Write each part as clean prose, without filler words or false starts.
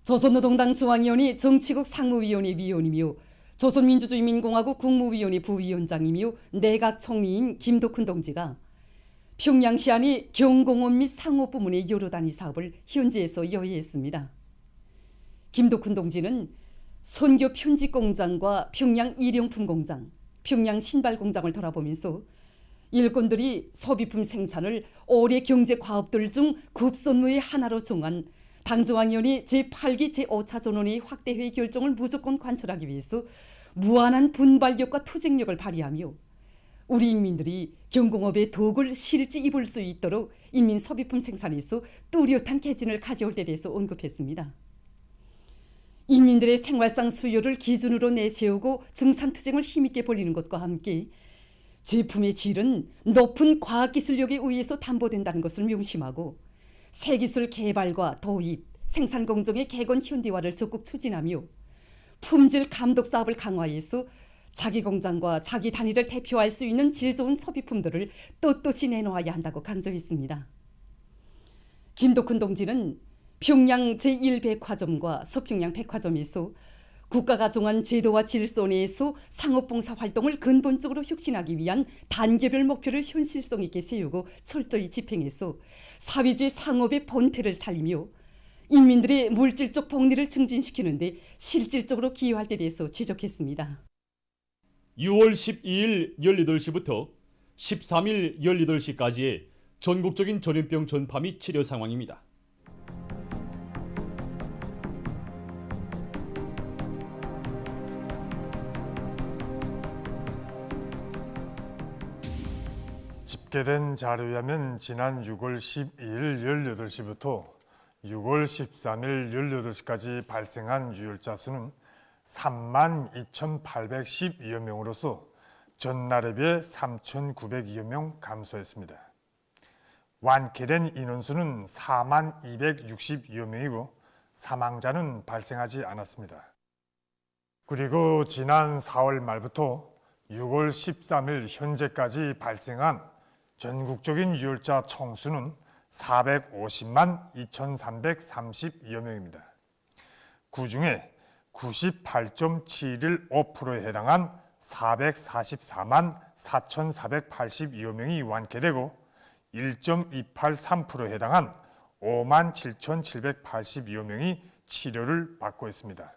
조선노동당 중앙위원회 정치국 상무위원회 위원이며 조선민주주의민공화국 국무위원회 부위원장이며 내각총리인 김덕훈 동지가 평양시 안의 경공업 및 상업 부문의 여러 단위 사업을 현지에서 여회했습니다. 김덕훈 동지는 선교 편집 공장과 평양 일용품 공장, 평양 신발 공장을 돌아보면서 일꾼들이 소비품 생산을 올해 경제 과업들 중 급선무의 하나로 정한 당중앙위원회 제8기 제5차 전원회의 확대회의 결정을 무조건 관철하기 위해서 무한한 분발력과 투쟁력을 발휘하며 우리 인민들이 경공업의 덕을 실제 입을 수 있도록 인민 소비품 생산에서 뚜렷한 개진을 가져올 데 대해서 언급했습니다. 인민들의 생활상 수요를 기준으로 내세우고 증산투쟁을 힘있게 벌이는 것과 함께 제품의 질은 높은 과학기술력에 의해서 담보된다는 것을 명심하고 새기술 개발과 도입, 생산 공정의 개건 현대화를 적극 추진하며 품질 감독 사업을 강화해서 자기 공장과 자기 단위를 대표할 수 있는 질 좋은 소비품들을 떳떳이 내놓아야 한다고 강조했습니다. 김덕훈 동지는 평양 제1백화점과 서평양 백화점에서 국가가 정한 제도와 질서 내에서 상업봉사 활동을 근본적으로 혁신하기 위한 단계별 목표를 현실성 있게 세우고 철저히 집행해서 사회주의 상업의 본태를 살리며 인민들의 물질적 복리를 증진시키는 데 실질적으로 기여할 데 대해서 지적했습니다. 6월 12일 18시부터 13일 18시까지의 전국적인 전염병 전파 및 치료 상황입니다. 집계된 자료에 의하면 지난 6월 12일 18시부터 6월 13일 18시까지 발생한 유혈자 수는 32,812여 명으로서 전날에 비해 3,902여 명 감소했습니다. 완쾌된 인원수는 42,260여 명이고 사망자는 발생하지 않았습니다. 그리고 지난 4월 말부터 6월 13일 현재까지 발생한 전국적인 유혈자 총수는 450만 2,330여 명입니다. 그중에 98.715%에 해당한 444만 4,482여 명이 완쾌되고 1.283%에 해당한 5만 7,782여 명이 치료를 받고 있습니다.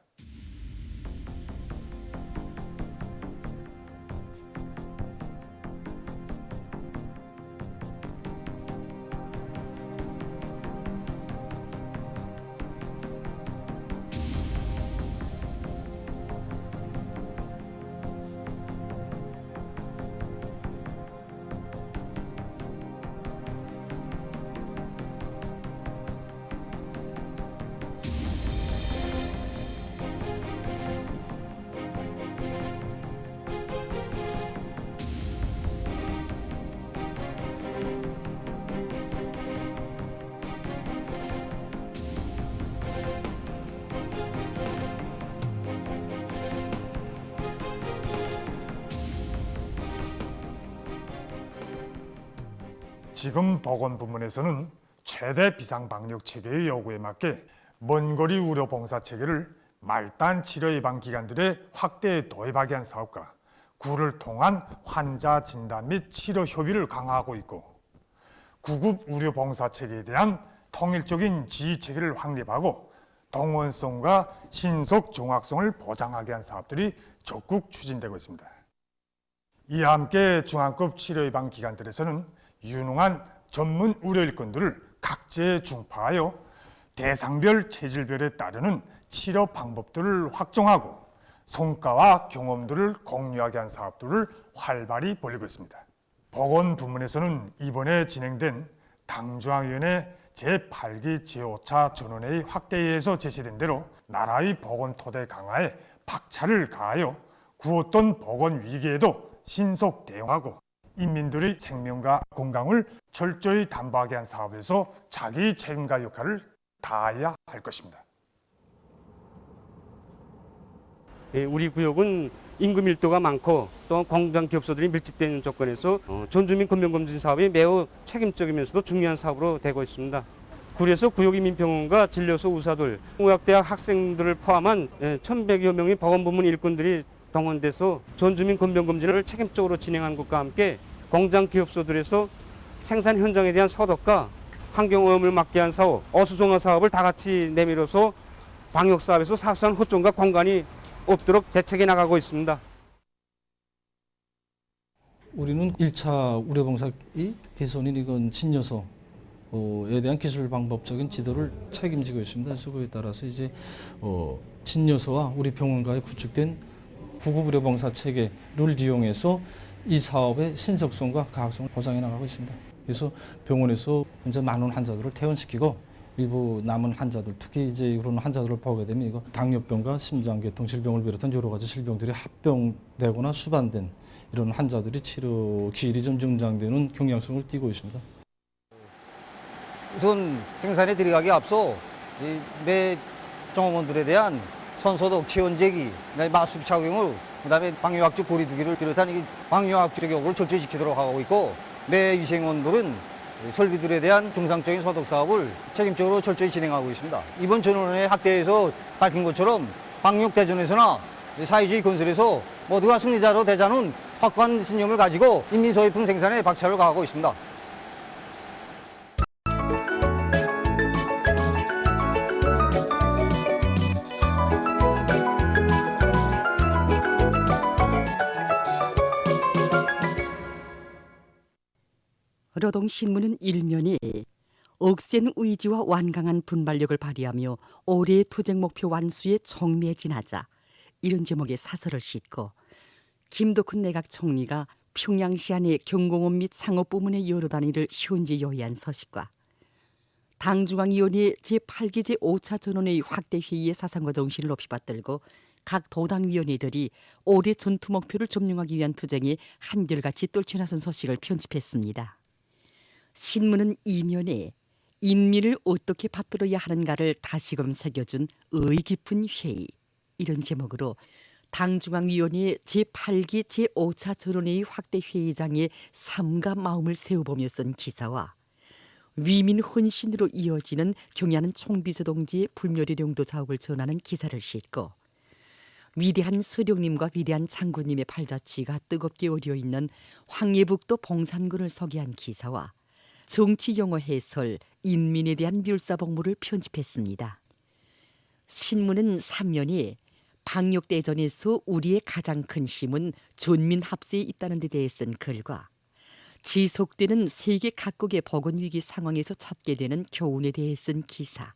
지금 보건부문에서는 최대 비상방역체계의 요구에 맞게 먼거리 의료봉사체계를 말단 치료예방기관들의 확대에 도입하기 위한 사업과 구를 통한 환자 진단 및 치료 협의를 강화하고 있고 구급 의료봉사체계에 대한 통일적인 지휘체계를 확립하고 동원성과 신속 정확성을 보장하기 위한 사업들이 적극 추진되고 있습니다. 이와 함께 중앙급 치료예방기관들에서는 유능한 전문 의료 일꾼들을 각지에 중파하여 대상별 체질별에 따르는 치료 방법들을 확정하고 성과와 경험들을 공유하게 한 사업들을 활발히 벌이고 있습니다. 보건부문에서는 이번에 진행된 당중앙위원회 제8기 제5차 전원회의 확대회에서 제시된 대로 나라의 보건토대 강화에 박차를 가하여 구었던 보건위기에도 신속 대응하고 인민들의 생명과 건강을 철저히 담보하게 한 사업에서 자기 책임과 역할을 다해야 할 것입니다. 우리 구역은 인구 밀도가 많고 또 공장 기업소들이 밀집되는 조건에서 전주민 건강검진 사업이 매우 책임적이면서도 중요한 사업으로 되고 있습니다. 구리에서 구역이민병원과 진료소 의사들, 의학대학 학생들을 포함한 1,100여 명의 보건부문 일꾼들이 동원돼서 전주민 건병검진을 책임적으로 진행한 것과 함께 공장 기업소들에서 생산 현장에 대한 소독과 환경오염을 막기 위한 사업, 어수정화 사업을 다 같이 내밀어서 방역사업에서 사소한 허점과 공간이 없도록 대책해 나가고 있습니다. 우리는 1차 우려봉사의 개선인 이건 진료소에 대한 기술 방법적인 지도를 책임지고 있습니다. 그래서 그에 따라서 이제 진료소와 우리 병원과의 구축된 구급 의료봉사 체계를 이용해서 이 사업의 신속성과 가학성을 보장해 나가고 있습니다. 그래서 병원에서 현재 많은 환자들을 퇴원시키고 일부 남은 환자들, 특히 이제 그런 환자들을 보게 되면 이거 당뇨병과 심장계통 질병을 비롯한 여러 가지 질병들이 합병되거나 수반된 이런 환자들이 치료 기일이 좀 증장되는 경향성을 띠고 있습니다. 우선 생산에 들어가기 앞서 매 종업원들에 대한 손소독, 체온재기, 마스크 착용을 그다음에 방역학적 거리두기를 비롯한 방역학적 요구를 철저히 지키도록 하고 있고 매 위생원들은 설비들에 대한 정상적인 소독 사업을 책임적으로 철저히 진행하고 있습니다. 이번 전원의 학대에서 밝힌 것처럼 방역대전에서나 사회주의 건설에서 모두가 승리자로 되자는 확고한 신념을 가지고 인민소비품 생산에 박차를 가하고 있습니다. 노동신문은 일면에 억센 의지와 완강한 분발력을 발휘하며 올해의 투쟁 목표 완수에 촉매진하자 이런 제목의 사설을 싣고 김덕훈 내각 총리가 평양시 안의 경공업 및 상업 부문의 여러 단위를 현지 요의한 서식과 당중앙위원회 제8기 제5차 전원회의 확대 회의의 사상과 정신을 높이 받들고 각 도당위원회들이 올해 전투 목표를 점령하기 위한 투쟁에 한결같이 떨쳐나선 소식을 편집했습니다. 신문은 이면에 인민을 어떻게 받들어야 하는가를 다시금 새겨준 의 깊은 회의 이런 제목으로 당중앙위원회 제8기 제5차 전원회의 확대 회의장에 삼가 마음을 세워보며 쓴 기사와 위민 헌신으로 이어지는 경야는 총비서 동지의 불멸의령도 자욱을 전하는 기사를 싣고 위대한 수령님과 위대한 장군님의 팔자취가 뜨겁게 어려있는 황예북도 봉산군을 소개한 기사와 정치 용어 해설, 인민에 대한 묘사복무를 편집했습니다. 신문은 3면에 방역대전에서 우리의 가장 큰 힘은 전민합세에 있다는 데 대해 쓴 글과 지속되는 세계 각국의 보건위기 상황에서 찾게 되는 교훈에 대해 쓴 기사,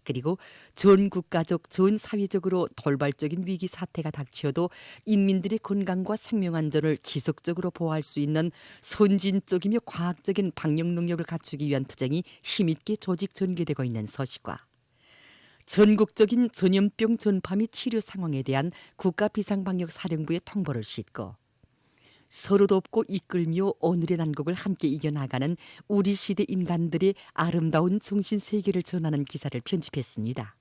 그리고 전 국가적, 전 사회적으로 돌발적인 위기 사태가 닥쳐도 인민들의 건강과 생명안전을 지속적으로 보호할 수 있는 선진적이며 과학적인 방역 능력을 갖추기 위한 투쟁이 힘있게 조직 전개되고 있는 소식과 전국적인 전염병 전파 및 치료 상황에 대한 국가비상방역사령부의 통보를 싣고 서로 돕고 이끌며 오늘의 난국을 함께 이겨나가는 우리 시대 인간들의 아름다운 정신세계를 전하는 기사를 편집했습니다.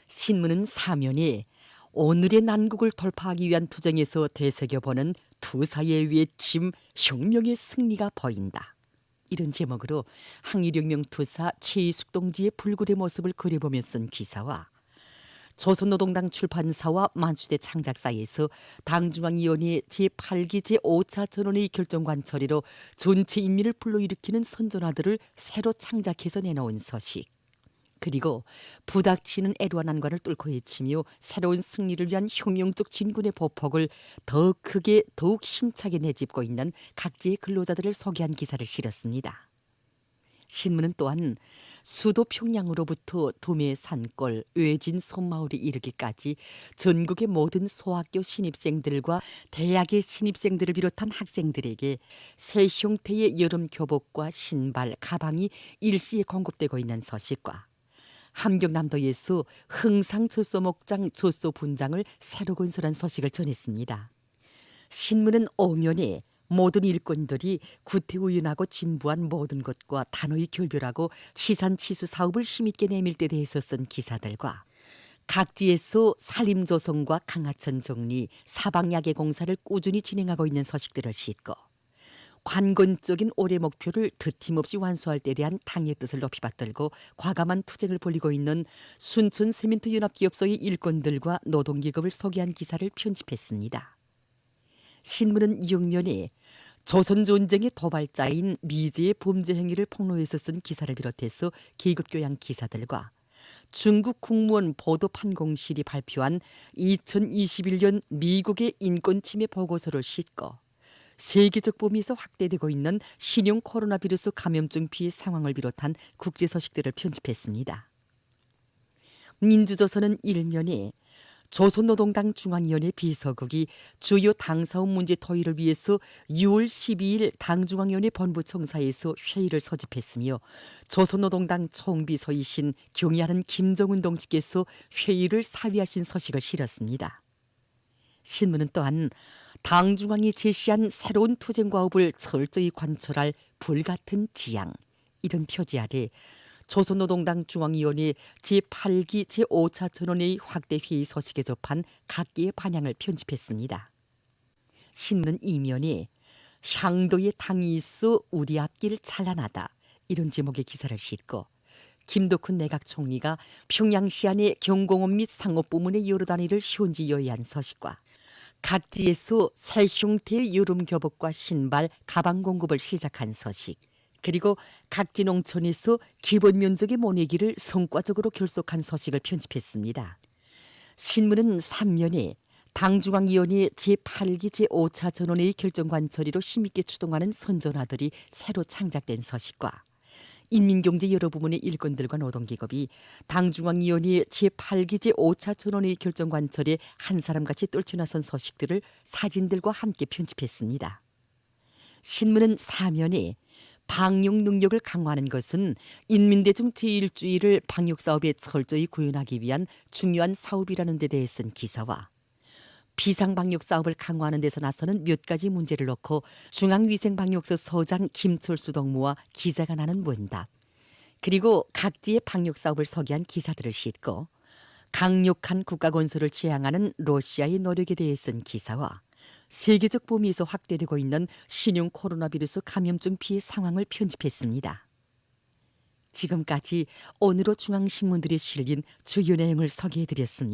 신문은 사면에 오늘의 난국을 돌파하기 위한 투쟁에서 되새겨보는 투사의 외침 혁명의 승리가 보인다. 이런 제목으로 항일혁명 투사 최이숙 동지의 불굴의 모습을 그려보며 쓴 기사와 조선노동당 출판사와 만수대 창작사에서 당중앙위원회 제8기 제5차 전원회의 결정관 처리로 전체 인민을 불러일으키는 선전화들을 새로 창작해서 내놓은 소식, 그리고 부닥치는 애로와 난관을 뚫고 헤치며 새로운 승리를 위한 혁명적 진군의 보폭을 더 크게 더욱 힘차게 내짚고 있는 각지의 근로자들을 소개한 기사를 실었습니다. 신문은 또한 수도 평양으로부터 도매 산골, 외진 섬마을에 이르기까지 전국의 모든 소학교 신입생들과 대학의 신입생들을 비롯한 학생들에게 새 형태의 여름 교복과 신발, 가방이 일시에 공급되고 있는 소식과 함경남도에서 흥상 젖소목장 젖소 분장을 새로 건설한 소식을 전했습니다. 신문은 오면에 모든 일꾼들이 구태의원하고 진부한 모든 것과 단호히 결별하고 치산치수 사업을 힘있게 내밀 때 대해서 쓴 기사들과 각지에서 산림조성과 강하천 정리, 사방야계 공사를 꾸준히 진행하고 있는 소식들을 싣고 관건적인 올해 목표를 드팀없이 완수할 때 대한 당의 뜻을 높이 받들고 과감한 투쟁을 벌이고 있는 순천 세멘트 연합기업소의 일꾼들과 노동기업을 소개한 기사를 편집했습니다. 신문은 역면에 조선 전쟁의 도발자인 미제의 범죄 행위를 폭로해서 쓴 기사를 비롯해서 계급교양 기사들과 중국 국무원 보도판공실이 발표한 2021년 미국의 인권침해 보고서를 싣고 세계적 범위에서 확대되고 있는 신형 코로나 비루스 감염증 피해 상황을 비롯한 국제 소식들을 편집했습니다. 민주조선은 일면에 조선노동당 중앙위원회 비서국이 주요 당사업 문제 토의를 위해서 6월 12일 당중앙위원회 본부청사에서 회의를 소집했으며 조선노동당 총비서이신 경의하는 김정은 동지께서 회의를 사위하신 소식을 실었습니다. 신문은 또한 당중앙이 제시한 새로운 투쟁과업을 철저히 관철할 불같은 지향 이런 표지 아래 조선노동당 중앙위원회 제8기 제5차 전원회의 확대회의 소식에 접한 각기의 반향을 편집했습니다. 신문은 이면에 향도의 당이 있어 우리 앞길 찬란하다 이런 제목의 기사를 싣고 김덕훈 내각 총리가 평양시안의 경공업 및 상업부문의 여러 단위를 현지 여의한 소식과 각지에서 새 형태의 여름 교복과 신발, 가방 공급을 시작한 소식 그리고 각지 농촌에서 기본 면적의 모내기를 성과적으로 결속한 소식을 편집했습니다. 신문은 3면에 당중앙위원회 제8기 제5차 전원회의 결정관처리로 힘있게 추동하는 선전화들이 새로 창작된 소식과 인민경제 여러 부문의 일꾼들과 노동기업이 당중앙위원회 제8기 제5차 전원회의 결정관철에 한 사람같이 떨쳐나선 소식들을 사진들과 함께 편집했습니다. 신문은 4면에 방역 능력을 강화하는 것은 인민대중 제1주의를 방역사업에 철저히 구현하기 위한 중요한 사업이라는 데 대해 쓴 기사와 비상방역사업을 강화하는 데서 나서는 몇 가지 문제를 놓고 중앙위생방역서 서장 김철수 동무와 기자가 나눈 문답 그리고 각지의 방역사업을 소개한 기사들을 싣고 강력한 국가건설을 지향하는 러시아의 노력에 대해 쓴 기사와 세계적 범위에서 확대되고 있는 신형 코로나 비루스 감염증 피해 상황을 편집했습니다. 지금까지 오늘의 중앙신문들이 실린 주요 내용을 소개해드렸습니다.